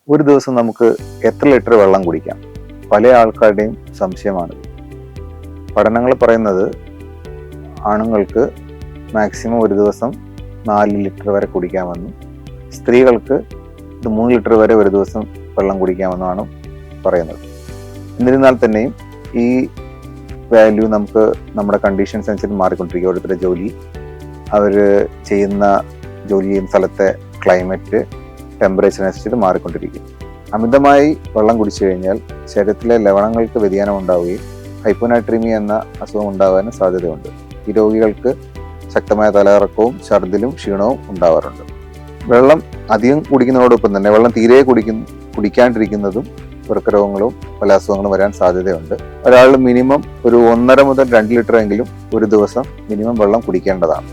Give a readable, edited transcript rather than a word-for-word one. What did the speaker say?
ഒരു ദിവസം നമുക്ക് എത്ര ലിറ്റർ വെള്ളം കുടിക്കാം? പല ആൾക്കാരുടെയും സംശയമാണ്. പഠനങ്ങൾ പറയുന്നത് ആണുങ്ങൾക്ക് മാക്സിമം ഒരു ദിവസം 4 ലിറ്റർ വരെ കുടിക്കാമെന്നും സ്ത്രീകൾക്ക് ഇത് 3 ലിറ്റർ വരെ ഒരു ദിവസം വെള്ളം കുടിക്കാമെന്നാണ് പറയുന്നത്. എന്നിരുന്നാൽ തന്നെയും ഈ വാല്യൂ നമുക്ക് നമ്മുടെ കണ്ടീഷൻസ് അനുസരിച്ച് മാറിക്കൊണ്ടിരിക്കും. ഓരോരുത്തരുടെ ജോലി, അവർ ചെയ്യുന്ന ജോലി ചെയ്യുന്ന സ്ഥലത്തെ ക്ലൈമറ്റ്, ടെമ്പറേച്ചർ അനുസരിച്ച് മാറിക്കൊണ്ടിരിക്കും. അമിതമായി വെള്ളം കുടിച്ചു കഴിഞ്ഞാൽ ശരീരത്തിലെ ലവണങ്ങൾക്ക് വ്യതിയാനം ഉണ്ടാവുകയും ഹൈപ്പോനാട്രീമിയ എന്ന അസുഖം ഉണ്ടാകാനും സാധ്യതയുണ്ട്. ഈ രോഗികൾക്ക് ശക്തമായ തലകറക്കവും ഛർദിലും ക്ഷീണവും ഉണ്ടാവാറുണ്ട്. വെള്ളം അധികം കുടിക്കുന്നതോടൊപ്പം തന്നെ വെള്ളം തീരെ കുടിക്കാണ്ടിരിക്കുന്നതും വൃക്കരോഗങ്ങളും പല അസുഖങ്ങളും വരാൻ സാധ്യതയുണ്ട്. ഒരാൾ മിനിമം ഒരു 1.5 മുതൽ 2 ലിറ്റർ എങ്കിലും ഒരു ദിവസം മിനിമം വെള്ളം കുടിക്കേണ്ടതാണ്.